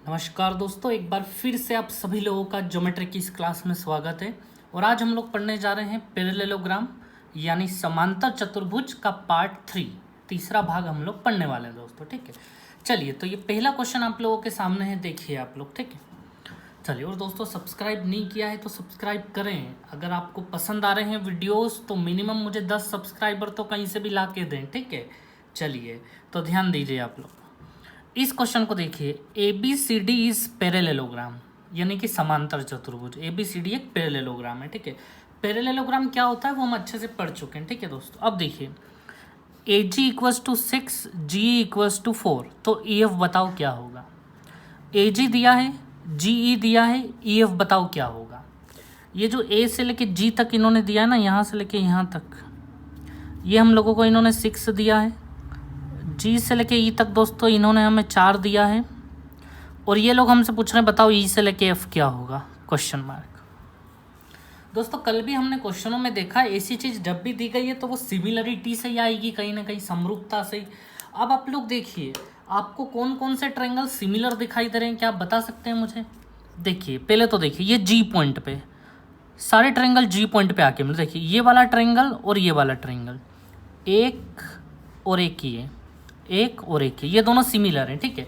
नमस्कार दोस्तों, एक बार फिर से आप सभी लोगों का ज्योमेट्री की इस क्लास में स्वागत है। और आज हम लोग पढ़ने जा रहे हैं पैरेललोग्राम यानी समांतर चतुर्भुज का पार्ट 3, तीसरा भाग हम लोग पढ़ने वाले हैं दोस्तों। ठीक है, चलिए तो ये पहला क्वेश्चन आप लोगों के सामने है, देखिए आप लोग। ठीक है, चलिए। और दोस्तों सब्सक्राइब नहीं किया है तो सब्सक्राइब करें। अगर आपको पसंद आ रहे हैं वीडियोस तो मिनिमम मुझे 10 सब्सक्राइबर तो कहीं से भी ला के दें। ठीक है, चलिए तो ध्यान दीजिए आप लोग। इस क्वेश्चन को देखिए, A B C D is parallelogram यानी कि समांतर चतुर्भुज। ए बी सी डी एक पैरेललोग्राम है। ठीक है, पैरेललोग्राम क्या होता है वो हम अच्छे से पढ़ चुके हैं। ठीक है दोस्तों, अब देखिए A G equals to 6, G equals to 4, तो ई एफ बताओ क्या होगा। ए जी दिया है, जी ई दिया है, ई एफ बताओ क्या होगा। ये जो ए से लेके जी तक इन्होंने दिया है ना, यहाँ से लेके यहाँ तक, ये हम लोगों को इन्होंने 6 दिया है। जी से लेके ई तक दोस्तों इन्होंने हमें 4 दिया है। और ये लोग हमसे पूछ रहे हैं बताओ ई से लेके एफ क्या होगा, क्वेश्चन मार्क। दोस्तों कल भी हमने क्वेश्चनों में देखा, ऐसी चीज़ जब भी दी गई है तो वो सिमिलरिटी से ही आएगी, कहीं ना कहीं समरूपता से ही। अब आप लोग देखिए, आपको कौन कौन से ट्रायंगल सिमिलर दिखाई दे रहे हैं, क्या आप बता सकते हैं मुझे। देखिए पहले तो देखिए, ये जी पॉइंट पे सारे ट्रायंगल जी पॉइंट पे आके मिले। देखिए ये वाला ट्रायंगल और ये वाला ट्रायंगल, एक और एक ही है, एक और एक है, ये दोनों सिमिलर हैं। ठीक है,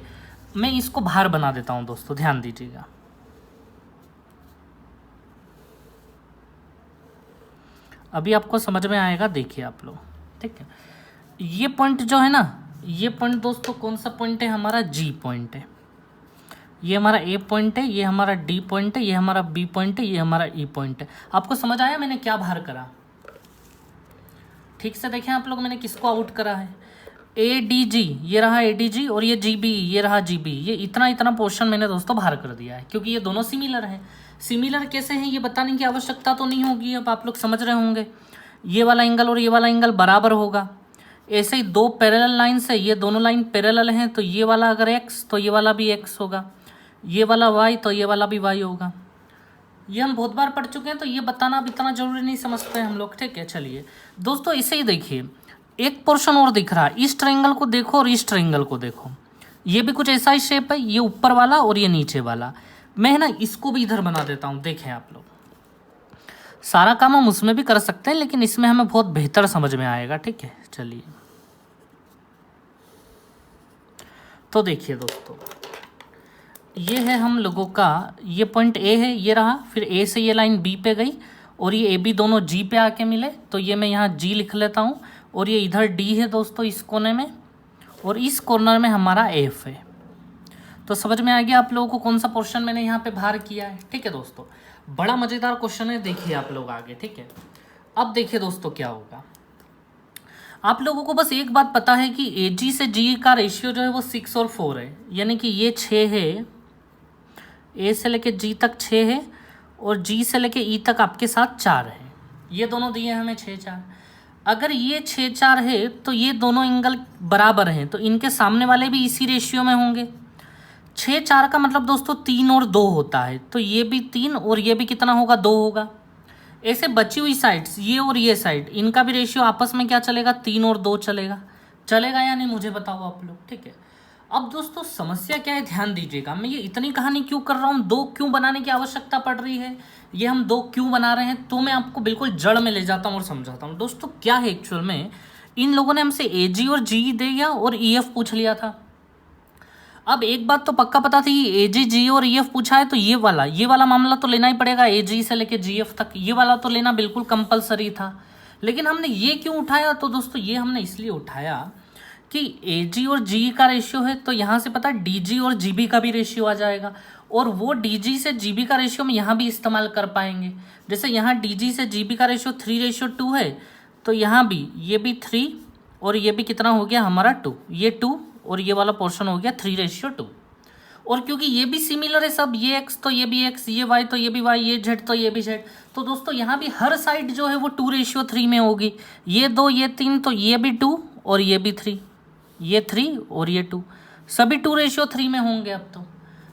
मैं इसको बाहर बना देता हूं दोस्तों, ध्यान दीजिएगा। अभी आपको समझ में आएगा, देखिए आप लोग। ठीक है, ये पॉइंट जो है ना, ये पॉइंट दोस्तों कौन सा पॉइंट है, हमारा जी पॉइंट है। ये हमारा ए पॉइंट है, ये हमारा डी पॉइंट है, ये हमारा बी पॉइंट है, ये हमारा ई पॉइंट है। आपको समझ आया मैंने क्या बाहर करा। ठीक से देखें आप लोग, मैंने किसको आउट करा है। ए डी जी, ये रहा ए डी जी, और ये जी बी, ये रहा जी बी। ये इतना इतना पोर्शन मैंने दोस्तों बाहर कर दिया है, क्योंकि ये दोनों सिमिलर हैं। सिमिलर कैसे हैं ये बताने की आवश्यकता तो नहीं होगी, अब आप लोग समझ रहे होंगे। ये वाला एंगल और ये वाला एंगल बराबर होगा। ऐसे ही दो पैरेलल लाइन्स है, ये दोनों लाइन पैरेलल हैं, तो ये वाला अगर एक्स तो ये वाला भी एक्स होगा, ये वाला वाई तो ये वाला भी वाई होगा। ये हम बहुत बार पढ़ चुके हैं, तो ये बताना अब इतना जरूरी नहीं समझते हैं हम लोग। ठीक है, चलिए दोस्तों इसे ही देखिए, एक पोर्शन और दिख रहा है। इस ट्रायंगल को देखो और इस ट्रायंगल को देखो, ये भी कुछ ऐसा ही शेप है, ये ऊपर वाला और ये नीचे वाला। मैं ना इसको भी इधर बना देता हूँ, देखें आप लोग। सारा काम हम उसमें भी कर सकते हैं, लेकिन इसमें हमें बहुत बेहतर समझ में आएगा। ठीक है, चलिए तो देखिए दोस्तों, ये है हम लोगों का, ये पॉइंट ए है, ये रहा। फिर ए से ये लाइन बी पे गई और ये ए बी दोनों जी पे आके मिले, तो ये मैं यहाँ जी लिख लेता हूँ। और ये इधर डी है दोस्तों इस कोने में, और इस कॉर्नर में हमारा एफ है। तो समझ में आ गया आप लोगों को कौन सा पोर्शन मैंने यहाँ पे बाहर किया है। ठीक है दोस्तों, बड़ा मज़ेदार क्वेश्चन है, देखिए आप लोग आगे। ठीक है, अब देखिए दोस्तों क्या होगा। आप लोगों को बस एक बात पता है कि ए जी से जी का रेशियो जो है वो 6 और 4 है, यानी कि ये 6 है, ए से लेके जी तक 6 है, और जी से लेके ई तक आपके साथ 4 है। ये दोनों दिए हमें 6 4। अगर ये 6 4 है तो ये दोनों एंगल बराबर हैं, तो इनके सामने वाले भी इसी रेशियो में होंगे। 6 4 का मतलब दोस्तों 3 और 2 होता है, तो ये भी 3 और ये भी कितना होगा, 2 होगा। ऐसे बची हुई साइड्स, ये और ये साइड, इनका भी रेशियो आपस में क्या चलेगा, 3 और 2 चलेगा। चलेगा या नहीं मुझे बताओ आप लोग। ठीक है, अब दोस्तों समस्या क्या है, ध्यान दीजिएगा। मैं ये इतनी कहानी क्यों कर रहा हूँ, 2 क्यों बनाने की आवश्यकता पड़ रही है, ये हम 2 क्यों बना रहे हैं, तो मैं आपको बिल्कुल जड़ में ले जाता हूँ और समझाता हूँ। दोस्तों क्या है एक्चुअल में, इन लोगों ने हमसे ए जी और जी दे दिया और ई एफ पूछ लिया था। अब एक बात तो पक्का पता थी, ए जी जी और ई एफ पूछा है तो ये वाला मामला तो लेना ही पड़ेगा, ए जी से लेके जी एफ तक ये वाला तो लेना बिल्कुल कंपलसरी था। लेकिन हमने ये क्यों उठाया, तो दोस्तों ये हमने इसलिए उठाया कि ए जी और जी का रेशियो है, तो यहाँ से पता है डी जी और जी बी का भी रेशियो आ जाएगा, और वो डी जी से जी बी का रेशियो हम यहाँ भी इस्तेमाल कर पाएंगे। जैसे यहाँ डी जी से जी बी का रेशियो 3:2 है, तो यहाँ भी ये भी 3 और ये भी कितना हो गया हमारा 2, ये 2 और ये वाला पोर्शन हो गया 3:2। और क्योंकि ये भी सिमिलर है सब, ये x तो ये भी x, ये y तो ये भी y, ये z तो ये भी z, तो दोस्तों यहाँ भी हर साइड जो है वो 2:3 में होगी। ये 2 ये 3 तो ये भी 2 और ये भी 3, ये 3 और ये 2, सभी 2:3 में होंगे अब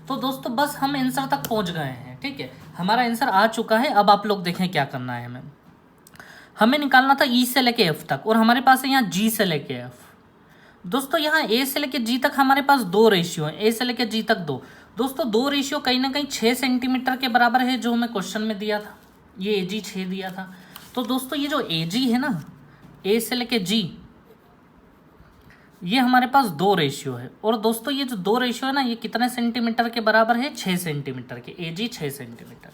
तो दोस्तों बस हम आंसर तक पहुँच गए हैं। ठीक है, हमारा आंसर आ चुका है। अब आप लोग देखें क्या करना है, हमें निकालना था ई से लेके एफ तक, और हमारे पास है यहाँ जी से लेके एफ। दोस्तों यहाँ ए से लेके जी तक हमारे पास 2 रेशियो है, ए से लेके जी तक 2। दोस्तों 2 रेशियो कहीं ना कहीं 6 सेंटीमीटर के बराबर है, जो हमें क्वेश्चन में दिया था, ये ए जी 6 दिया था। तो दोस्तों ये जो ए जी है ना, ए से लेके जी, ये हमारे पास 2 रेशियो है। और दोस्तों ये जो 2 रेशियो है ना, ये कितने सेंटीमीटर के बराबर है, 6 सेंटीमीटर के, ए जी 6 सेंटीमीटर।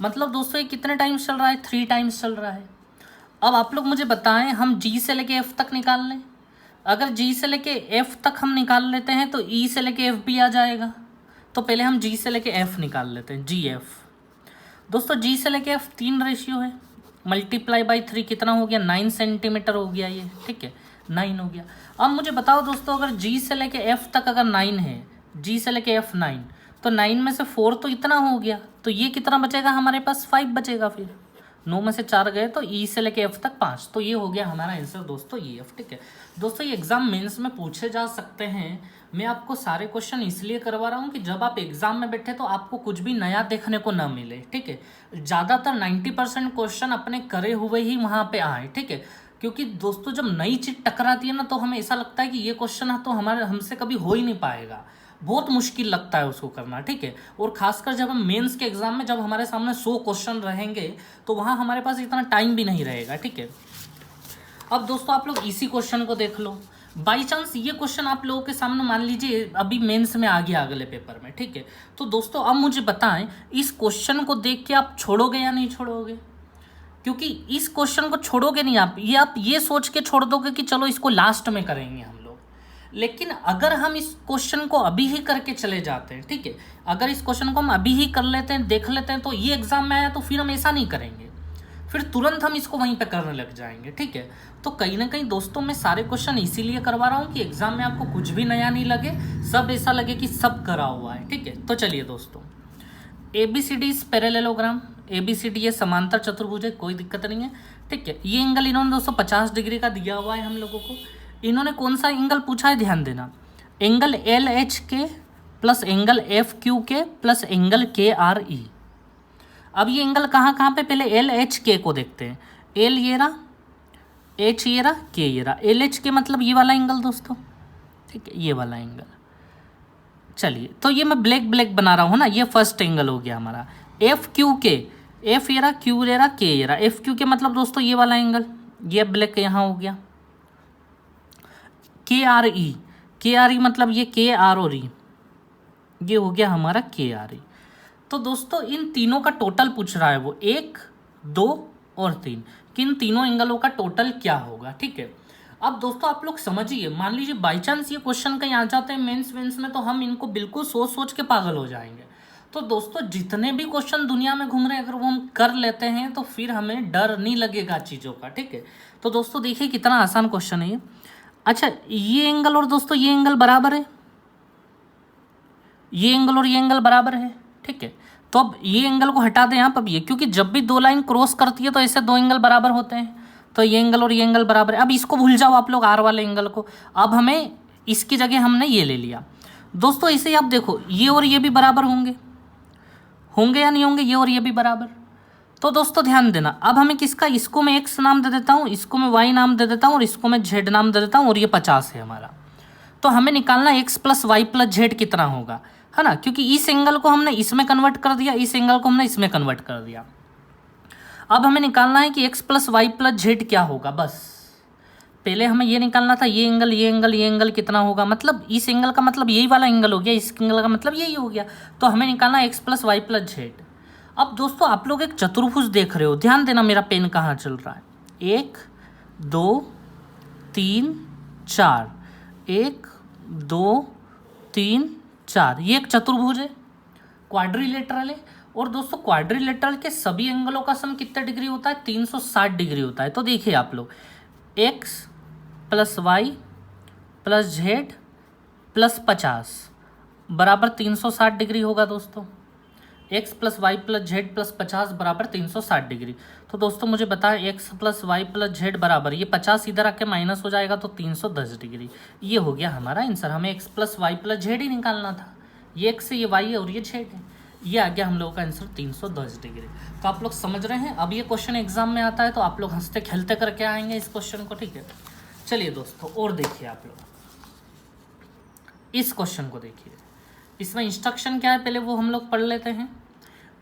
मतलब दोस्तों ये कितने टाइम्स चल रहा है, 3 टाइम्स चल रहा है। अब आप लोग मुझे बताएं, हम जी से लेके एफ तक निकाल लें। अगर जी से लेके एफ तक हम निकाल लेते हैं तो ई से लेके एफ भी आ जाएगा। तो पहले हम जी से लेके एफ निकाल लेते हैं, जी एफ। दोस्तों जी से लेके एफ 3 रेशियो है, मल्टीप्लाई बाई 3 कितना हो गया, 9 सेंटीमीटर हो गया ये, ठीक है, 9 हो गया। अब मुझे बताओ दोस्तों, अगर जी से लेके एफ तक अगर 9 है, जी से लेके एफ 9, तो 9 में से 4 तो इतना हो गया, तो ये कितना बचेगा हमारे पास, 5 बचेगा। फिर 9 में से 4 गए तो ई से लेके एफ तक 5, तो ये हो गया हमारा आंसर दोस्तों, ई एफ, ठीक है। दोस्तों ये एग्जाम मेंस में पूछे जा सकते हैं। मैं आपको सारे क्वेश्चन इसलिए करवा रहा हूँ कि जब आप एग्जाम में बैठे तो आपको कुछ भी नया देखने को ना मिले, ठीक है। ज़्यादातर 90% क्वेश्चन अपने करे हुए ही वहाँ पे आए, ठीक है। क्योंकि दोस्तों जब नई चीज़ टकराती है ना, तो हमें ऐसा लगता है कि ये क्वेश्चन तो हमसे कभी हो ही नहीं पाएगा, बहुत मुश्किल लगता है उसको करना, ठीक है। और खासकर जब हम मेंस के एग्जाम में, जब हमारे सामने 100 क्वेश्चन रहेंगे, तो वहाँ हमारे पास इतना टाइम भी नहीं रहेगा, ठीक है। अब दोस्तों आप लोग इसी क्वेश्चन को देख लो। बाई चांस ये क्वेश्चन आप लोगों के सामने मान लीजिए अभी मेंस में आ गया अगले पेपर में, ठीक है। तो दोस्तों अब मुझे बताएं, इस क्वेश्चन को देख के आप छोड़ोगे या नहीं छोड़ोगे? क्योंकि इस क्वेश्चन को छोड़ोगे नहीं आप ये सोच के छोड़ दोगे कि चलो इसको लास्ट में करेंगे हम लोग। लेकिन अगर हम इस क्वेश्चन को अभी ही करके चले जाते हैं, ठीक है, अगर इस क्वेश्चन को हम अभी ही कर लेते हैं, देख लेते हैं, तो ये एग्जाम में आया तो फिर हम ऐसा नहीं करेंगे, फिर तुरंत हम इसको वहीं पे करने लग जाएंगे, ठीक है। तो कहीं ना कहीं दोस्तों मैं सारे क्वेश्चन इसीलिए करवा रहा हूँ कि एग्जाम में आपको कुछ भी नया नहीं लगे, सब ऐसा लगे कि सब करा हुआ है, ठीक है। तो चलिए दोस्तों, ABCD इज पैरेललोग्राम, ABCD ये समांतर चतुर्भुज है, कोई दिक्कत नहीं है, ठीक है। ये एंगल इन्होंने दोस्तों 50 डिग्री का दिया हुआ है हम लोगों को। इन्होंने कौन सा एंगल पूछा है, ध्यान देना, angle LHK plus angle FQK plus angle KRE। अब ये एंगल कहाँ पे, पहले LHK को देखते हैं। L ये रहा, H ये रहा, K ये रहा। LHK मतलब ये वाला एंगल दोस्तों, ठीक है, ये वाला एंगल। चलिए, तो ये मैं ब्लैक बना रहा हूँ ना, ये फर्स्ट एंगल हो गया हमारा। FQK, F ये रहा, Q ये रहा, K ये रहा। FQK मतलब दोस्तों ये वाला एंगल, ये ब्लैक यहाँ हो गया। KRE मतलब ये KR और E, ये हो गया हमारा KRE। तो दोस्तों इन तीनों का टोटल पूछ रहा है वो, 1, 2 और 3, कि इन तीनों एंगलों का टोटल क्या होगा, ठीक है। अब दोस्तों आप लोग समझिए, मान लीजिए बाई चांस ये क्वेश्चन कहीं आ जाते हैं मेंस में, तो हम इनको बिल्कुल सोच के पागल हो जाएंगे। तो दोस्तों जितने भी क्वेश्चन दुनिया में घूम रहे हैं, अगर वो हम कर लेते हैं तो फिर हमें डर नहीं लगेगा चीज़ों का, ठीक है। तो दोस्तों देखिए कितना आसान क्वेश्चन है ये। अच्छा, ये एंगल और दोस्तों ये एंगल बराबर है, ये एंगल और ये एंगल बराबर है, ठीक है। तो अब ये एंगल को हटा दें आप, अब ये, क्योंकि जब भी 2 लाइन क्रॉस करती है तो ऐसे 2 एंगल बराबर होते हैं, तो ये एंगल और ये एंगल बराबर है। अब इसको भूल जाओ आप लोग, आर वाले एंगल को। अब हमें इसकी जगह हमने ये ले लिया दोस्तों। इसे आप देखो, ये और ये भी बराबर होंगे या नहीं होंगे, ये और ये भी बराबर। तो दोस्तों ध्यान देना, अब हमें किसका, इसको मैं x नाम दे देता हूँ, इसको मैं y नाम दे देता हूँ और इसको मैं z नाम दे देता हूँ, और ये 50 है हमारा। तो हमें निकालना x plus Y plus Z कितना होगा, है ना, क्योंकि इस एंगल को हमने इसमें कन्वर्ट कर दिया, इस एंगल को हमने इसमें कन्वर्ट कर दिया। अब हमें निकालना है कि x plus Y plus Z क्या होगा। बस पहले हमें ये निकालना था, ये एंगल कितना होगा, मतलब इस एंगल का मतलब यही वाला एंगल हो गया, इस एंगल का मतलब यही हो गया। तो हमें निकालना है x plus Y plus Z. अब दोस्तों आप लोग एक चतुर्भुज देख रहे हो, ध्यान देना मेरा पेन कहाँ चल रहा है, 1 2 3 4, 1 2 3 4, ये एक चतुर्भुज है, क्वाड्रिलेटरल है। और दोस्तों क्वाड्रिलेटरल के सभी एंगलों का सम कितने डिग्री होता है, 360 डिग्री होता है। तो देखिए आप लोग, x plus Y plus Z plus 50 बराबर 360 डिग्री होगा दोस्तों। x plus Y plus Z plus 50 बराबर 360 डिग्री। तो दोस्तों मुझे बताएं, x plus Y plus Z बराबर, ये 50 इधर आके माइनस हो जाएगा तो 310 डिग्री। ये हो गया हमारा आंसर। हमें x plus Y plus Z ही निकालना था, ये x है, ये y है और ये जेड है। ये आ गया हम लोगों का आंसर 310 डिग्री। तो आप लोग समझ रहे हैं, अब ये क्वेश्चन एग्जाम में आता है तो आप लोग हंसते खेलते करके आएंगे इस क्वेश्चन को, ठीक है। चलिए दोस्तों और देखिए आप लोग, इस क्वेश्चन को देखिए, इसमें इंस्ट्रक्शन क्या है पहले वो हम लोग पढ़ लेते हैं।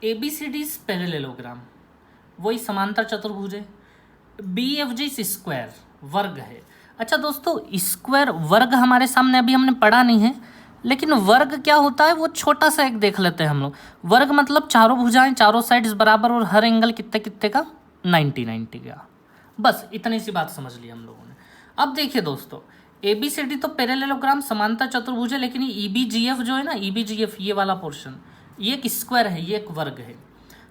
ABCD पैरेललोग्राम, वही समांतर चतुर्भुज है। BFG स्क्वायर वर्ग है। अच्छा दोस्तों, स्क्वायर वर्ग हमारे सामने अभी हमने पढ़ा नहीं है, लेकिन वर्ग क्या होता है वो छोटा सा एक देख लेते हैं हम लोग। वर्ग मतलब चारों भुजाएं चारों साइड्स बराबर और हर एंगल कितने कितने का, 90 का। बस इतनी सी बात समझ ली हम लोगों ने। अब देखिए दोस्तों, ABCD तो पैरेललोग्राम समांतर चतुर्भुज है, लेकिन ये EBGF जो है ना, EBGF ये वाला पोर्शन, ये एक स्क्वायर है, ये एक वर्ग है।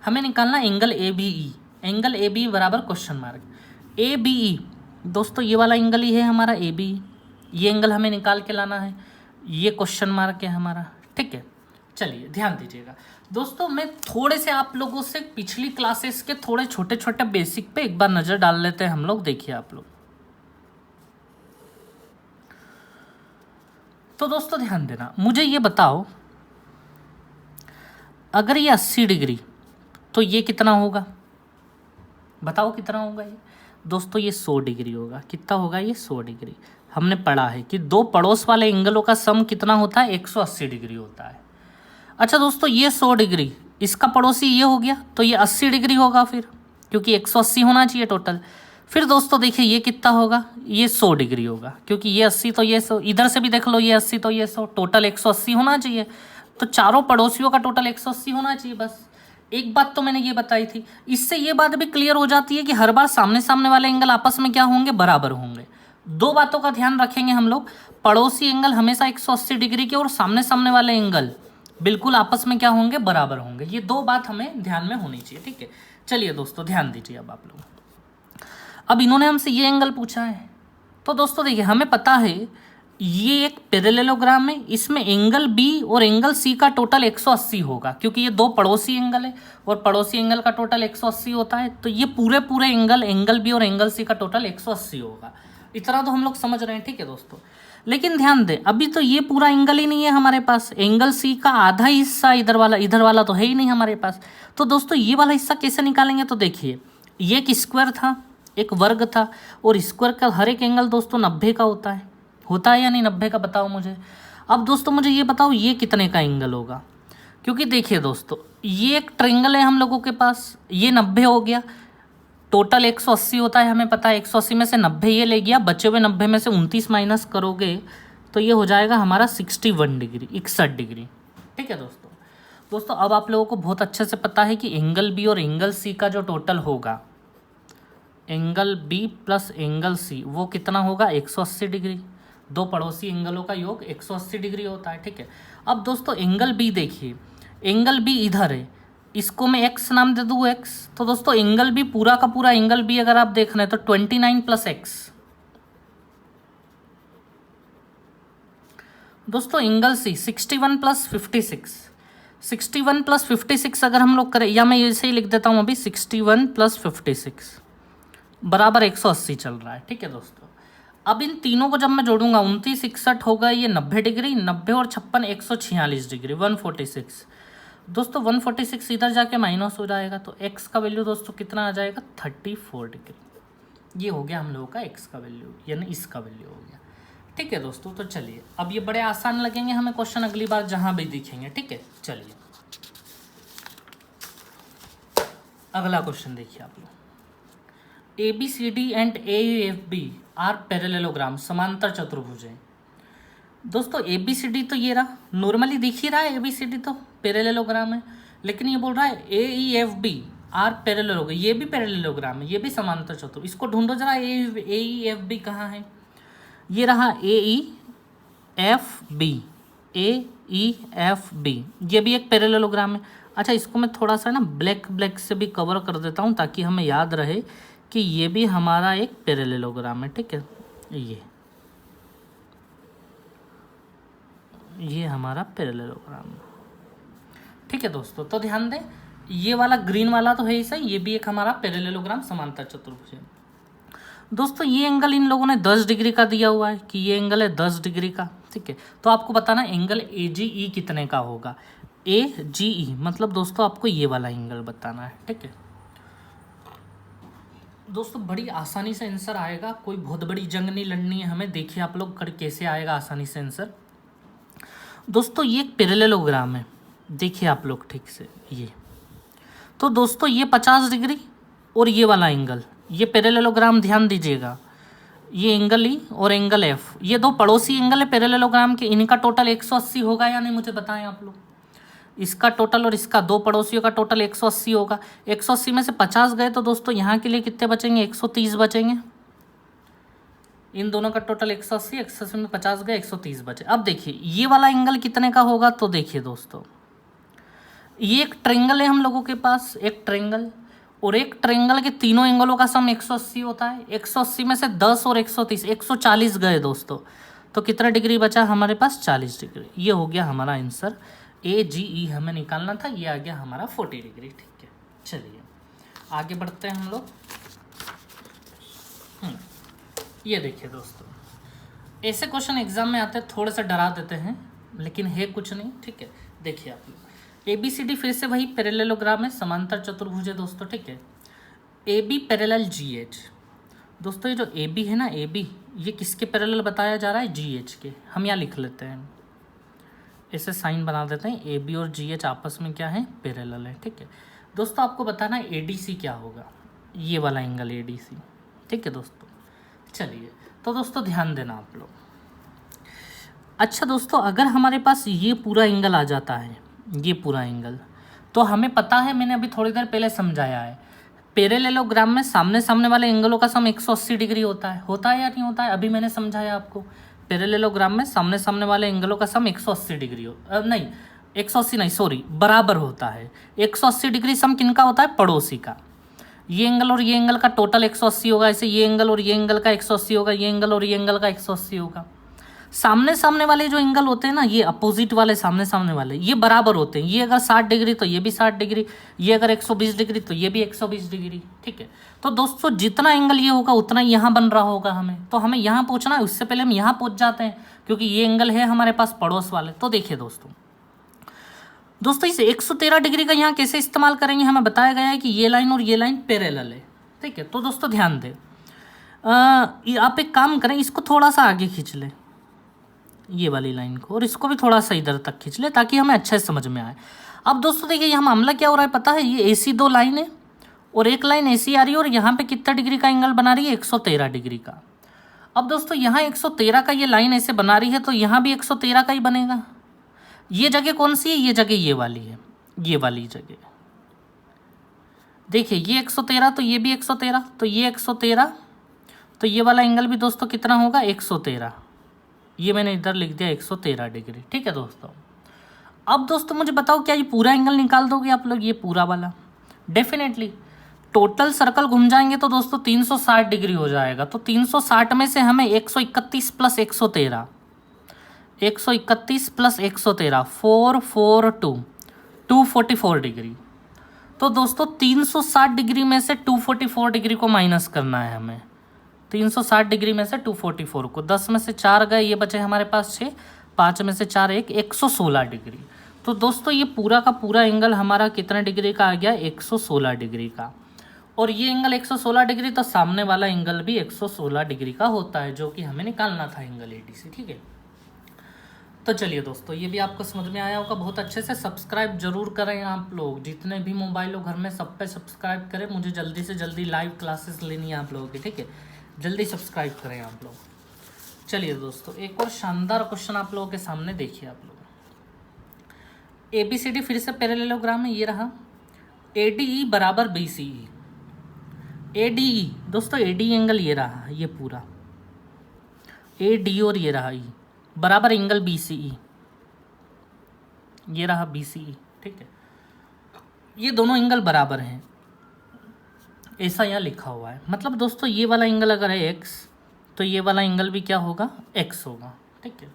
हमें निकालना एंगल ABE, एंगल ABE बराबर क्वेश्चन मार्क ABE। दोस्तों ये वाला एंगल ही है हमारा ABE, ये एंगल हमें निकाल के लाना है, ये क्वेश्चन मार्क है हमारा, ठीक है। चलिए ध्यान दीजिएगा दोस्तों, मैं थोड़े से आप लोगों से पिछली क्लासेस के थोड़े छोटे छोटे बेसिक पे एक बार नज़र डाल लेते हैं हम लोग। देखिए आप लोग, तो दोस्तों ध्यान देना, मुझे ये बताओ अगर ये 80 डिग्री तो ये कितना होगा, बताओ कितना होगा ये। दोस्तों ये 100 डिग्री होगा। कितना होगा ये, 100 डिग्री। हमने पढ़ा है कि दो पड़ोस वाले एंगलों का सम कितना होता है, 180 डिग्री होता है। अच्छा दोस्तों, ये 100 डिग्री, इसका पड़ोसी ये हो गया तो ये 80 डिग्री होगा फिर, क्योंकि 180 होना चाहिए टोटल। फिर दोस्तों देखिए ये कितना होगा, ये 100 डिग्री होगा, क्योंकि ये 80 तो ये 100, इधर से भी देख लो ये 80 तो ये 100, टोटल 180 होना चाहिए। तो चारों पड़ोसियों का टोटल 180 होना चाहिए। बस एक बात तो मैंने ये बताई थी, इससे ये बात भी क्लियर हो जाती है कि हर बार सामने सामने वाले एंगल आपस में क्या होंगे, बराबर होंगे। दो बातों का ध्यान रखेंगे हम लोग, पड़ोसी एंगल हमेशा 180 डिग्री के और सामने सामने वाले एंगल बिल्कुल आपस में क्या होंगे, बराबर होंगे। ये दो बात हमें ध्यान में होनी चाहिए, ठीक है। चलिए दोस्तों ध्यान दीजिए अब आप लोग। अब इन्होंने हमसे ये एंगल पूछा है, तो दोस्तों देखिए हमें पता है ये एक पैरेललोग्राम है, इसमें एंगल B और एंगल C का टोटल 180 होगा, क्योंकि ये दो पड़ोसी एंगल है और पड़ोसी एंगल का टोटल 180 होता है। तो ये पूरे पूरे एंगल B और एंगल C का टोटल 180 होगा। इतना तो हम लोग समझ रहे हैं, ठीक है दोस्तों। लेकिन ध्यान दें, अभी तो ये पूरा एंगल ही नहीं है हमारे पास, एंगल C का आधा हिस्सा इधर वाला तो है ही नहीं हमारे पास। तो दोस्तों ये वाला हिस्सा कैसे निकालेंगे, तो देखिए ये एक स्क्वायर था, एक वर्ग था, और स्क्वायर का हर एक एंगल दोस्तों 90 का होता है या नहीं 90 का, बताओ मुझे। अब दोस्तों मुझे ये बताओ ये कितने का एंगल होगा, क्योंकि देखिए दोस्तों ये एक ट्रायंगल है हम लोगों के पास, ये 90 हो गया, टोटल 180 होता है हमें पता है। 180 में से 90 ये ले गया, बचे हुए 90 में से 29 माइनस करोगे तो ये हो जाएगा हमारा 61 डिग्री, 61 डिग्री, ठीक है दोस्तों। अब आप लोगों को बहुत अच्छे से पता है कि एंगल B और एंगल C का जो टोटल होगा, angle B plus angle C वो कितना होगा, 180 डिग्री। दो पड़ोसी एंगलों का योग 180 डिग्री होता है, ठीक है। अब दोस्तों एंगल B देखिए, एंगल B इधर है, इसको मैं x नाम दे दूँ x। तो दोस्तों एंगल B पूरा का पूरा एंगल B अगर आप देख रहे हैं तो 29 प्लस x। दोस्तों एंगल C 61 प्लस 56, 61 प्लस 56 अगर हम लोग करें, या मैं ऐसे ही लिख देता हूँ अभी, 61 प्लस 56 बराबर 180 चल रहा है, ठीक है दोस्तों। अब इन तीनों को जब मैं जोड़ूंगा 29 61 होगा ये 90 डिग्री, 90 और 56 146 डिग्री, 146। दोस्तों 146 इधर जाके माइनस हो जाएगा, तो x का वैल्यू दोस्तों कितना आ जाएगा, 34 डिग्री। ये हो गया हम लोगों का x का वैल्यू, यानी इसका वैल्यू हो गया, ठीक है दोस्तों। तो चलिए अब ये बड़े आसान लगेंगे हमें क्वेश्चन अगली बार जहाँ भी दिखेंगे, ठीक है। चलिए अगला क्वेश्चन देखिए आप लोग, ABCD and AEFB are parallelogram, समांतर चतुर्भुज है। दोस्तों ABCD तो ये रहा, नॉर्मली दिख ही रहा है, ABCD तो पैरेललोग्राम है, लेकिन ये बोल रहा है AEFB आर पैरेललोग्राम, ये भी पैरेललोग्राम है, ये भी समांतर चतुर्भुज। इसको ढूंढो जरा, AEFB कहाँ है, ये रहा AEFB, ये भी एक पैरेललोग्राम है। अच्छा इसको मैं थोड़ा सा ना ब्लैक से भी कवर कर देता हूँ ताकि हमें याद रहे कि ये भी हमारा एक पैरेललोग्राम है, ठीक है। ये हमारा पैरेललोग्राम, ठीक है दोस्तों। तो ध्यान दें, ये वाला ग्रीन वाला तो है ही सही, ये भी एक हमारा पैरेललोग्राम समांतर चतुर्भुज है। दोस्तों ये एंगल इन लोगों ने 10 डिग्री का दिया हुआ है कि ये एंगल है 10 डिग्री का, ठीक है। तो आपको बताना एंगल AGE कितने का होगा, AGE मतलब दोस्तों आपको ये वाला एंगल बताना है, ठीक है दोस्तों। बड़ी आसानी से आंसर आएगा, कोई बहुत बड़ी जंग नहीं लड़नी है हमें। देखिए आप लोग कैसे आएगा आसानी से आंसर। दोस्तों ये एक पैरेललोग्राम है, देखिए आप लोग ठीक से ये। तो दोस्तों ये 50 डिग्री और ये वाला एंगल, ये पैरेललोग्राम ध्यान दीजिएगा, ये एंगल ई और एंगल एफ, ये दो पड़ोसी एंगल है पैरेललोग्राम के, इनका टोटल 180 होगा या नहीं मुझे बताएं आप लोग। इसका टोटल और इसका दो पड़ोसियों का टोटल 180 होगा। 180 में से 50 गए तो दोस्तों यहाँ के लिए कितने बचेंगे, 130 बचेंगे। इन दोनों का टोटल 180, 180 में 50 गए, 130 बचे। अब देखिए ये वाला एंगल कितने का होगा, तो देखिए दोस्तों ये एक ट्रायंगल है हम लोगों के पास, एक ट्रायंगल, और एक ट्रायंगल के तीनों एंगलों का सम 180 होता है। 180 में से 10 और 130, 140 गए दोस्तों, तो कितना डिग्री बचा हमारे पास, 40 डिग्री। ये हो गया हमारा आंसर, AGE हमें निकालना था, ये आ गया हमारा 40 डिग्री। ठीक है, चलिए आगे बढ़ते हैं हम लोग। ये देखिए दोस्तों, ऐसे क्वेश्चन एग्जाम में आते हैं, थोड़ा सा डरा देते हैं, लेकिन है कुछ नहीं। ठीक है, देखिए आप लोग, ABCD फिर से वही पैरेललोग्राम है, समांतर चतुर्भुज है दोस्तों। ठीक है, AB पैरेलल GH। दोस्तों ये जो AB है ना, AB ये किसके पैरेलल बताया जा रहा है, GH के। हम यहाँ लिख लेते हैं, ऐसे साइन बना देते हैं, AB और GH आपस में क्या है, पैरेलल है। ठीक है दोस्तों, आपको बताना है ADC क्या होगा, ये वाला एंगल ADC। ठीक है दोस्तों, चलिए तो दोस्तों ध्यान देना आप लोग। अच्छा दोस्तों, अगर हमारे पास ये पूरा एंगल आ जाता है, ये पूरा एंगल, तो हमें पता है, मैंने अभी थोड़ी देर पहले समझाया है, पैरेललोग्राम में सामने सामने वाले एंगलों का सम 180 डिग्री होता है या नहीं होता है। अभी मैंने समझाया आपको, पैरेललोग्राम में सामने सामने वाले एंगलों का सम 180 डिग्री नहीं 180 नहीं सॉरी बराबर होता है। 180 डिग्री सम किनका होता है, पड़ोसी का। ये एंगल और ये एंगल का टोटल 180 होगा, ऐसे ये एंगल और ये एंगल का 180 होगा, ये एंगल और ये एंगल का 180 होगा। सामने सामने वाले जो एंगल होते हैं ना, ये अपोजिट वाले सामने सामने वाले, ये बराबर होते हैं। ये अगर 60 डिग्री तो ये भी 60 डिग्री, ये अगर 120 डिग्री तो ये भी 120 डिग्री। ठीक है, तो दोस्तों जितना एंगल ये होगा उतना यहाँ बन रहा होगा हमें, तो हमें यहाँ पहुँचना है, उससे पहले हम यहाँ पहुँच जाते हैं, क्योंकि ये एंगल है हमारे पास पड़ोस वाले। तो देखिए दोस्तों इस 113 डिग्री का यहाँ कैसे इस्तेमाल करेंगे, हमें बताया गया है कि ये लाइन और ये लाइन पैरेलल है। ठीक है, तो दोस्तों ध्यान दें, आप एक काम करें, इसको थोड़ा सा आगे खींच लें, ये वाली लाइन को, और इसको भी थोड़ा सा इधर तक खींच ले, ताकि हमें अच्छे से समझ में आए। अब दोस्तों देखिए यहाँ मामला क्या हो रहा है पता है, ये AC दो लाइन है और एक लाइन AC आ रही है, और यहाँ पे कितना डिग्री का एंगल बना रही है, 113 डिग्री का। अब दोस्तों यहाँ 113 का ये लाइन ऐसे बना रही है, तो यहाँ भी 113 का ही बनेगा। ये जगह कौन सी है, ये जगह ये वाली है, ये वाली जगह देखिए, ये 113 तो ये भी 113, तो ये 113, तो ये वाला एंगल भी दोस्तों कितना होगा, 113। ये मैंने इधर लिख दिया 113 डिग्री। ठीक है दोस्तों, अब दोस्तों मुझे बताओ, क्या ये पूरा एंगल निकाल दोगे आप लोग, ये पूरा वाला? डेफिनेटली। टोटल सर्कल घूम जाएंगे तो दोस्तों 360 डिग्री हो जाएगा। तो 360 में से हमें 131 प्लस 113, 131 प्लस 113 442 244 डिग्री। तो दोस्तों 360 डिग्री में से 244 डिग्री को माइनस करना है हमें। 360 डिग्री में से 244 को, 10 में से 4 गए, ये बचे हमारे पास 6, 5 में से 4 116 डिग्री। तो दोस्तों ये पूरा का पूरा एंगल हमारा कितने डिग्री का आ गया, 116 डिग्री का। और ये एंगल 116 डिग्री, तो सामने वाला एंगल भी 116 डिग्री का होता है, जो कि हमें निकालना था एंगल ADC। ठीक है, तो चलिए दोस्तों, ये भी आपको समझ में आया होगा बहुत अच्छे से। सब्सक्राइब जरूर करें आप लोग, जितने भी मोबाइल हो घर में सब पे सब्सक्राइब करें। मुझे जल्दी से जल्दी लाइव क्लासेस लेनी है आप लोगों की। ठीक है, जल्दी सब्सक्राइब करें आप लोग। चलिए दोस्तों, एक और शानदार क्वेश्चन आप लोगों के सामने देखिए आप लोग। ABCD फिर से पैरेललोग्राम में ये रहा, ADE बराबर BCE। ADE दोस्तों, AD एंगल ये रहा, ये पूरा AD और ये रहा E बराबर एंगल BCE, ये रहा BCE। ठीक है, ये दोनों एंगल बराबर हैं, ऐसा यहाँ लिखा हुआ है। मतलब दोस्तों ये वाला एंगल अगर है x, तो ये वाला एंगल भी क्या होगा, x होगा। ठीक है,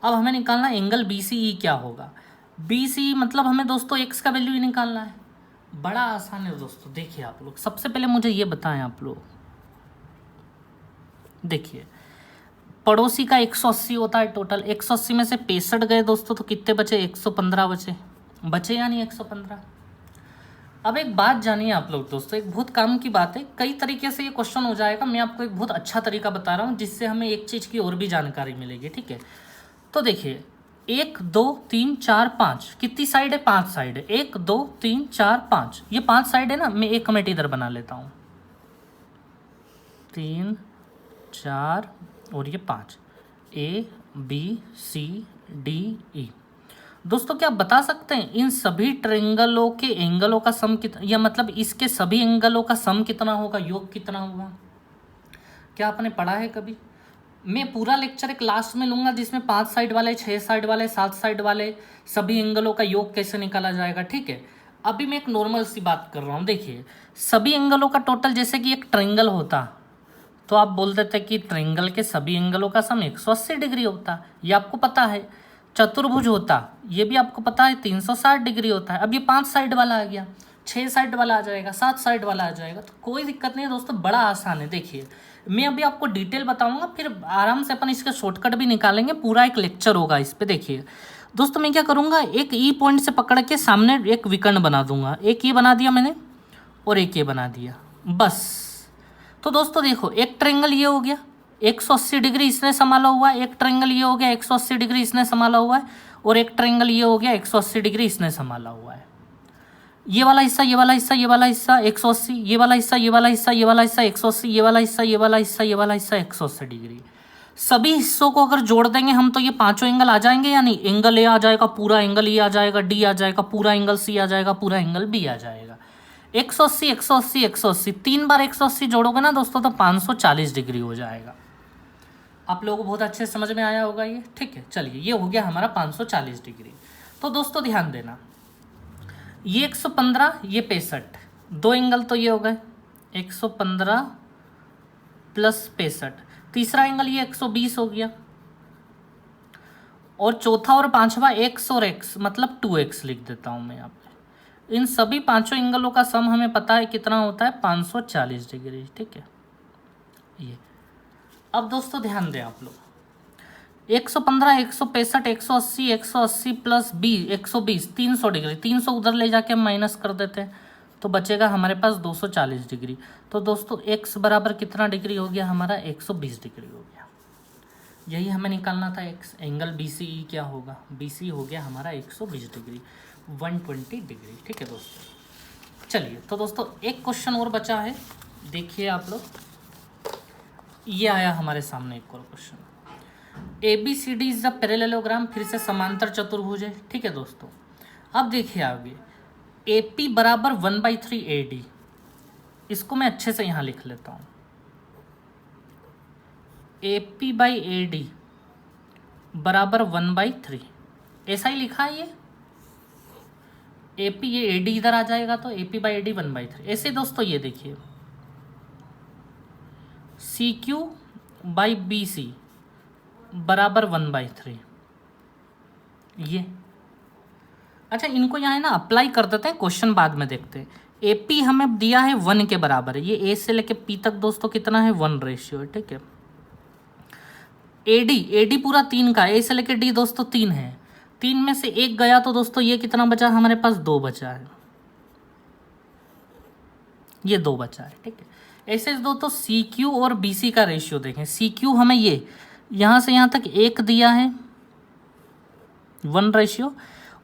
अब हमें निकालना एंगल BCE क्या होगा। BCE मतलब हमें दोस्तों x का वैल्यू ही निकालना है। बड़ा आसान है दोस्तों। देखिए आप लोग, सबसे पहले मुझे ये बताएं आप लोग, देखिए पड़ोसी का 180 होता है टोटल, 180 में से 65 गए दोस्तों, तो कितने बचे, 115 बचे या नहीं, 115। अब एक बात जानिए आप लोग दोस्तों, एक बहुत काम की बात है, कई तरीके से ये क्वेश्चन हो जाएगा। मैं आपको एक बहुत अच्छा तरीका बता रहा हूँ, जिससे हमें एक चीज़ की और भी जानकारी मिलेगी। ठीक है, तो देखिए 1 2 3 4 5, कितनी साइड है? 5 साइड है। 1 2 3 4 5, ये 5 साइड है ना। मैं एक कमेटी इधर बना लेता हूँ, 3 4 और ये 5, A B C D E। दोस्तों क्या आप बता सकते हैं इन सभी ट्रायंगलों के एंगलों का सम कितना, या मतलब इसके सभी एंगलों का सम कितना होगा, योग कितना होगा? क्या आपने पढ़ा है कभी? मैं पूरा लेक्चर एक लास्ट में लूंगा जिसमें 5 साइड वाले, 6 साइड वाले, 7 साइड वाले सभी एंगलों का योग कैसे निकाला जाएगा, ठीक है। अभी मैं एक नॉर्मल सी बात कर रहा हूँ। देखिए सभी एंगलों का टोटल, जैसे कि एक ट्रायंगल होता तो आप बोल देते कि ट्रायंगल के सभी एंगलों का सम 180 डिग्री होता, ये आपको पता है। चतुर्भुज होता, ये भी आपको पता है, 360 डिग्री होता है। अब ये 5 साइड वाला आ गया, 6 साइड वाला आ जाएगा, 7 साइड वाला आ जाएगा, तो कोई दिक्कत नहीं है दोस्तों, बड़ा आसान है। देखिए मैं अभी आपको डिटेल बताऊंगा, फिर आराम से अपन इसका शॉर्टकट भी निकालेंगे, पूरा एक लेक्चर होगा इस पे। देखिए दोस्तों मैं क्या करूँगा, एक ई पॉइंट से पकड़ के सामने एक विकर्ण बना दूंगा। एक ये बना दिया मैंने और एक ये बना दिया, बस। तो दोस्तों देखो एक ट्रायंगल ये हो गया 180 डिग्री इसने संभाला हुआ है, एक ट्रायंगल ये हो गया 180 डिग्री इसने संभाला हुआ है, और एक ट्रायंगल ये हो गया 180 डिग्री इसने संभाला हुआ है। ये वाला हिस्सा, ये वाला हिस्सा, ये वाला हिस्सा 180, ये वाला हिस्सा, ये वाला हिस्सा, ये वाला हिस्सा 180, ये वाला हिस्सा, ये वाला हिस्सा, ये वाला हिस्सा 180 डिग्री। सभी हिस्सों को अगर जोड़ देंगे हम तो ये पांचों एंगल आ जाएंगे, यानी एंगल ए आ जाएगा, पूरा एंगल ए आ जाएगा, डी आ जाएगा, पूरा एंगल सी आ जाएगा, पूरा एंगल बी आ जाएगा। 180 180 180, 3 बार 180 जोड़ोगे ना दोस्तों तो 540 डिग्री हो जाएगा। आप लोगों को बहुत अच्छे समझ में आया होगा ये, ठीक है। चलिए ये हो गया हमारा 540 डिग्री। तो दोस्तों ध्यान देना, ये 115, ये 65, दो एंगल तो ये हो गए 115 प्लस 65, तीसरा एंगल ये 120 हो गया, और चौथा और पांचवा x और x मतलब 2x लिख देता हूं मैं यहाँ पे। इन सभी पांचों एंगलों का सम हमें पता है कितना होता है, 540 डिग्री, ठीक है। ये अब दोस्तों ध्यान दें आप लोग, 115 165 180 180 प्लस 20 120 300 डिग्री, 300 उधर ले जाके हम माइनस कर देते हैं तो बचेगा हमारे पास 240 डिग्री। तो दोस्तों x बराबर कितना डिग्री हो गया हमारा, 120 डिग्री हो गया। यही हमें निकालना था x। एंगल BCE क्या होगा, BC हो गया हमारा 120 डिग्री, 120 डिग्री, ठीक है दोस्तों। चलिए तो दोस्तों एक क्वेश्चन और बचा है, देखिए आप लोग। ये आया हमारे सामने एक और question, ABCD is the parallelogram, फिर से समांतर चतुर्भुज है, ठीक है दोस्तों। अब देखिए आगे, AP बराबर 1/3 AD, इसको मैं अच्छे से यहाँ लिख लेता हूँ, AP/AD बराबर 1/3, ऐसा ही लिखा है ये। AP ये AD इधर आ जाएगा तो AP/AD 1/3। ऐसे दोस्तों ये देखिए CQ/BC बराबर 1/3, ये। अच्छा इनको यहाँ है ना अप्लाई कर देते हैं, क्वेश्चन बाद में देखते हैं। AP हमें दिया है 1 के बराबर है, ये A से लेके P तक दोस्तों कितना है, 1 रेशियो है, ठीक है। AD पूरा 3 का, A से लेके D दोस्तों 3 है, 3 में से 1 गया तो दोस्तों ये कितना बचा हमारे पास, 2 बचा है, ये 2 बचा है, ठीक है। ऐसे दोस्तों CQ और BC का रेशियो देखें, CQ हमें ये यहाँ से यहाँ तक 1 दिया है 1 रेशियो,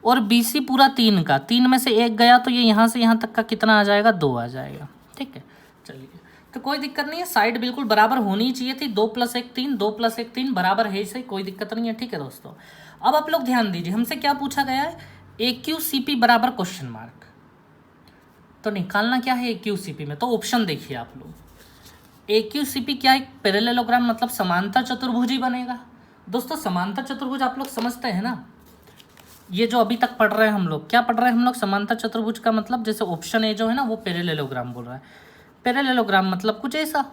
और BC पूरा 3 का, 3 में से 1 गया तो ये यहाँ से यहाँ तक का कितना आ जाएगा, 2 आ जाएगा, ठीक है। चलिए तो कोई दिक्कत नहीं है, साइड बिल्कुल बराबर होनी चाहिए थी, 2 + 1 3, 2 + 1 3 बराबर है, इसे कोई दिक्कत नहीं है, ठीक है दोस्तों। अब आप लोग ध्यान दीजिए, हमसे क्या पूछा गया है, AQCP बराबर क्वेश्चन मार्क, तो निकालना क्या है AQCP में, तो ऑप्शन देखिए आप लोग। AQCP क्या है, पैरेललोग्राम मतलब समांतर चतुर्भुज ही बनेगा दोस्तों। समांतर चतुर्भुज आप लोग समझते हैं ना, ये जो अभी तक पढ़ रहे हैं हम लोग, क्या पढ़ रहे हैं हम लोग, समांतर चतुर्भुज का मतलब, जैसे ऑप्शन ए जो है ना वो पैरेललोग्राम बोल रहा है, पैरेललोग्राम मतलब कुछ ऐसा,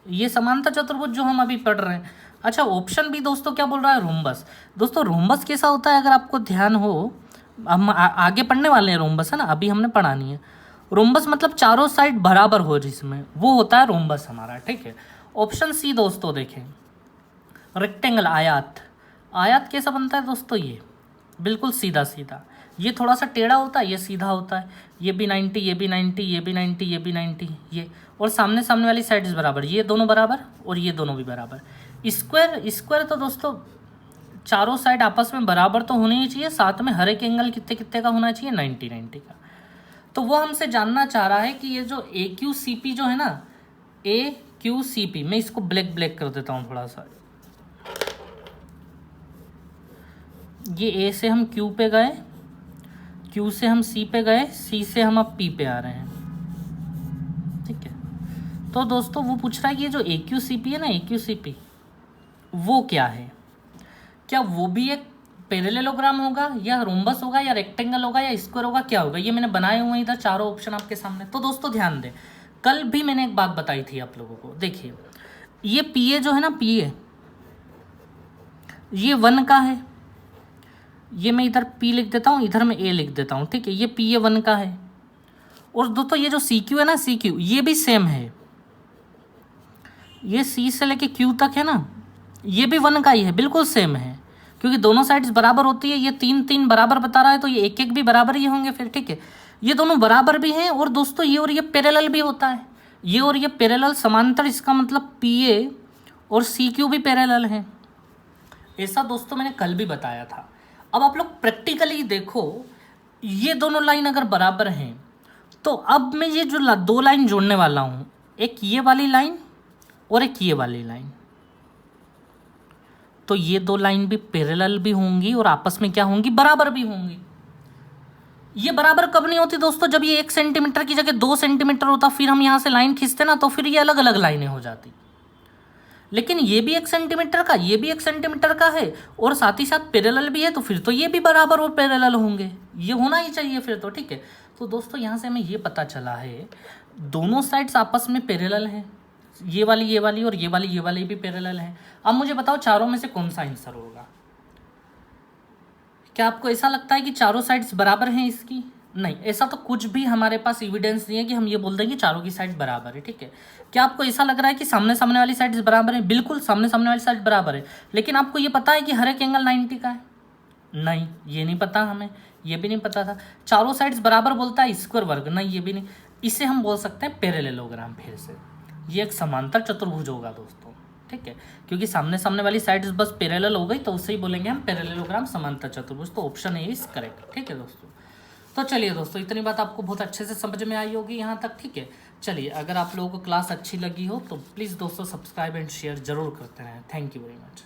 ये समांतर चतुर्भुज जो हम अभी पढ़ रहे हैं। अच्छा ऑप्शन बी दोस्तों क्या बोल रहा है, रोम्बस। दोस्तों रोम्बस कैसा होता है, अगर आपको ध्यान हो, हम आगे पढ़ने वाले हैं रोम्बस, है ना, अभी हमने पढ़ा नहीं है। रोम्बस मतलब चारों साइड बराबर हो जिसमें, वो होता है रोम्बस हमारा, ठीक है। ऑप्शन सी दोस्तों देखें, रेक्टेंगल, आयत। आयत कैसा बनता है दोस्तों, ये बिल्कुल सीधा सीधा, ये थोड़ा सा टेढ़ा होता है, ये सीधा होता है, ये भी 90, ये भी 90, ये भी 90, ये भी 90, ये, और सामने सामने वाली साइड्स बराबर, ये दोनों बराबर और ये दोनों भी बराबर। स्क्वायर, स्क्वायर तो दोस्तों चारों साइड आपस में बराबर तो होने ही चाहिए, साथ में हर एक एंगल कितने कितने का होना चाहिए, 90 का। तो वो हमसे जानना चाह रहा है कि ये जो ए क्यू सी पी जो है ना, ए क्यू सी पी, मैं इसको ब्लैक ब्लैक कर देता हूँ थोड़ा सा। ये ए से हम क्यू पे गए, क्यू से हम सी पे गए, सी से हम अब पी पे आ रहे हैं, ठीक है। तो दोस्तों वो पूछ रहा है कि ये जो ए क्यू सी पी है ना, ए क्यू सी पी वो क्या है, क्या वो भी एक पैरेललोग्राम होगा, या रोम्बस होगा, या रेक्टेंगल होगा, या स्क्वायर होगा, क्या होगा। ये मैंने बनाए हुए हैं इधर चारों ऑप्शन आपके सामने। तो दोस्तों ध्यान दें, कल भी मैंने एक बात बताई थी आप लोगों को। देखिए ये पी ए जो है ना, पी ए ये 1 का है, ये मैं इधर पी लिख देता हूँ, इधर मैं ए लिख देता हूँ, ठीक है। ये पी ए 1 का है। और दोस्तों ये जो सी क्यू है ना, सी क्यू ये भी सेम है, ये सी से लेके क्यू तक है ना, ये भी 1 का ही है, बिल्कुल सेम है, क्योंकि दोनों साइड्स बराबर होती है। ये 3 3 बराबर बता रहा है, तो ये एक एक भी बराबर ही होंगे फिर, ठीक है। ये दोनों बराबर भी हैं, और दोस्तों ये और ये पैरेलल भी होता है, ये और ये पैरेलल समांतर, इसका मतलब पी ए और सी क्यू भी पैरेलल है। ऐसा दोस्तों मैंने कल भी बताया था। अब आप लोग प्रैक्टिकली देखो, ये दोनों लाइन अगर बराबर हैं, तो अब मैं ये जो 2 लाइन जोड़ने वाला हूँ, एक ये वाली लाइन और एक ये वाली लाइन, तो ये 2 लाइन भी पैरेलल भी होंगी और आपस में क्या होंगी, बराबर भी होंगी। ये बराबर कब नहीं होती दोस्तों, जब ये 1 सेंटीमीटर की जगह 2 सेंटीमीटर होता, फिर हम यहाँ से लाइन खींचते ना, तो फिर ये अलग अलग लाइनें हो जाती। लेकिन ये भी 1 सेंटीमीटर का, ये भी 1 सेंटीमीटर का है, और साथ ही साथ पैरेलल भी है, तो फिर तो ये भी बराबर और पैरेलल होंगे, ये होना ही चाहिए फिर तो, ठीक है। तो दोस्तों यहाँ से हमें ये पता चला है, दोनों साइड्स आपस में पैरेलल हैं, ये वाली और ये वाली भी पैरेलल है। अब मुझे बताओ चारों में से कौन सा आंसर होगा। क्या आपको ऐसा लगता है कि चारों साइड्स बराबर हैं इसकी? नहीं, ऐसा तो कुछ भी हमारे पास एविडेंस नहीं है कि हम ये बोल देंगे चारों की साइड बराबर है, ठीक है। क्या आपको ऐसा लग रहा है कि सामने सामने वाली साइड्स बराबर है? बिल्कुल सामने सामने वाली साइड बराबर है, लेकिन आपको ये पता है कि हर एक एंगल 90 का है? नहीं, ये नहीं पता हमें, ये भी नहीं पता था। चारों साइड्स बराबर बोलता है स्क्वायर वर्ग, नहीं ये भी नहीं। इसे हम बोल सकते हैं पैरेललोग्राम। फिर से ये एक समांतर चतुर्भुज होगा दोस्तों, ठीक है, क्योंकि सामने सामने वाली साइड्स बस पैरेलल हो गई, तो उसे ही बोलेंगे हम पैरेललोग्राम, समांतर चतुर्भुज। तो ऑप्शन ए इज करेक्ट, ठीक है दोस्तों। तो चलिए दोस्तों, इतनी बात आपको बहुत अच्छे से समझ में आई होगी यहाँ तक, ठीक है। चलिए, अगर आप लोगों को क्लास अच्छी लगी हो तो प्लीज़ दोस्तों सब्सक्राइब एंड शेयर जरूर करते रहें। Thank you very much.